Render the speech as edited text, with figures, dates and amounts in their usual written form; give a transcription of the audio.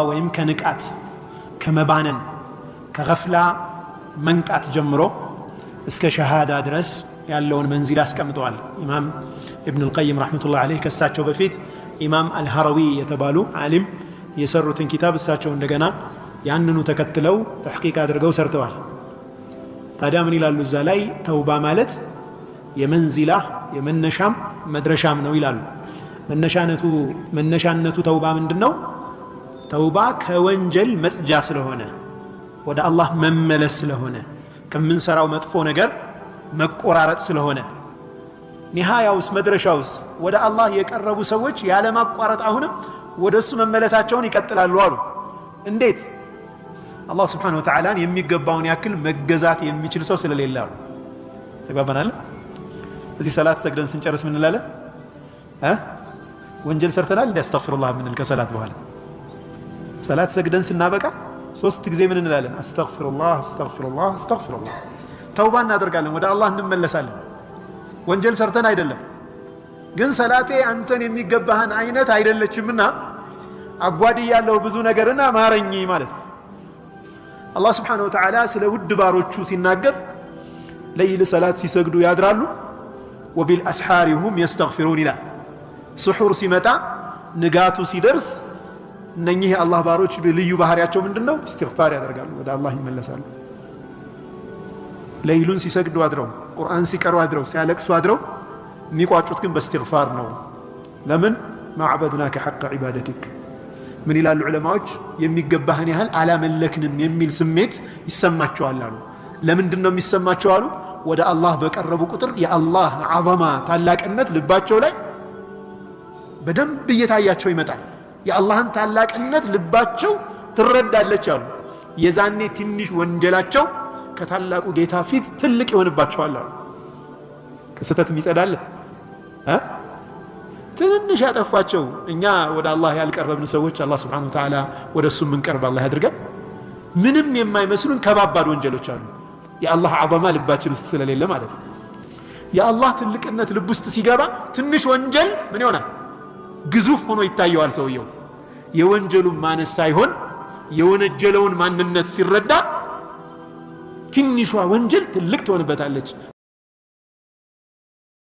ወይም ከንቃት ከመባነን ከገፍላ መንቃት ጀምሮ እስከ ሸሃዳ ድረስ ያለውን መንዚል አስቀምጠዋል። ኢማም ኢብኑ አልቀይም ረሕመቱላሂ ዐለይህ ከሳቸው በፊት ኢማም አልሐረዊ የተባሉ ዓሊም የሰሩትን ኪታብ እሳቸው እንደገና ያንኑ ተከትለው ተሕቂቅ አድርገው ሰርተዋል። ታዲያ ምን ይላሉ እዛ ላይ? ተውባ ማለት የመንዚላ የመነሻም መድረሻም ነው ይላሉ። መነሻነቱ ተውባ ምንድን ነው? ተውባ ከወንጀል መጽጃ ስለሆነ ወደ አላህ መመለስ ስለሆነ ከምንሰራው መጥፎ ነገር መቆራረጥ ስለሆነ ኒሃያውስ መድረሻውስ ወደ አላህ የቀረቡ ሰዎች ያለ ማቋረጥ አሁንም ወደ እሱ መመለሳቸውን ይቀጥላሉ አሉ። እንዴት? አላህ ስብሓነሁ ወተዓላን የሚገባውን ያክል መገዛት የሚችል ሰው ስለሌለ አሉ። ተግባባናል? እዚህ ሰላት ሰግደን ስንጨርስ ምን እንላለን? ወንጀል ሰርተናል እንደ አስተግፊሩላህ ምንል ከሰላት በኋላ ሰላት ሰግደን ስናበቃ 3 ጊዜ ምን እንላለን? አስተግፊሩላህ አስተግፊሩላህ አስተግፊሩላህ። ተውባ እናደርጋለን፣ ወደ አላህ እንመለሳለን። ወንጀል ሰርተን አይደለም፣ ግን ሰላቴ አንተን የሚገባህን አይነት አይደለችምና አጓድያለሁ ብዙ ነገርና ማረኝ ማለት ነው። አላህ ስብሓነሁ ወተዓላ ስለ ውድ ባሮቹ ሲናገር ለይል ሰላት ሲሰግዱ ያድራሉ፣ ወቢልአስሓሪ ሁም የስተግፊሩን ይላል። ስሑር ሲመጣ ንጋቱ ሲደርስ እነኚህ የአላህ ባሮች ልዩ ባህሪያቸው ምንድነው? እስትግፋር ያደርጋሉ፣ ወደ አላህ ይመለሳሉ። ለይሉን ሲሰግዱ አድረው ቁርአን ሲቀሩ አድረው ሲያለቅሱ አድረው የሚቋጩት ግን በእስትግፋር ነው። ለምን? ማዕበድናከ ሐቀ ዒባደቲክ። ምን ይላሉ ዑለማዎች? የሚገባህን ያህል አላመለክንም የሚል ስሜት ይሰማቸዋል አሉ። ለምንድን ነው የሚሰማቸው አሉ? ወደ አላህ በቀረቡ ቁጥር የአላህ ዐዘማ ታላቅነት ልባቸው ላይ በደንብ እየታያቸው ይመጣል። የአላህን ታላቅነት ልባቸው ትረዳለች አሉ። የዛኔ ትንሽ ወንጀላቸው ከታላቁ ጌታ ፊት ትልቅ ይሆንባቸዋል አሉ። ከስተትም ይጸዳል። ትንሽ ያጠፋቸው እኛ ወደ አላህ ያልቀረብን ሰዎች አላህ ሱብሓነሁ ወተዓላ ወደ እሱ የምንቀርብ አላህ ያድርገን። ምንም የማይመስሉን ከባባድ ወንጀሎች አሉ፣ የአላህ ዐዘማ ልባችን ውስጥ ስለሌለ ማለት ነው። የአላህ ትልቅነት ልብ ውስጥ ሲገባ ትንሽ ወንጀል ምን ይሆናል? ግዙፍ ሆኖ ይታየዋል ሰውየው። የወንጀሉን ማነስ ሳይሆን የወነጀለውን ማንነት ሲረዳ ትንሿ ወንጀል ትልቅ ትሆንበታለች።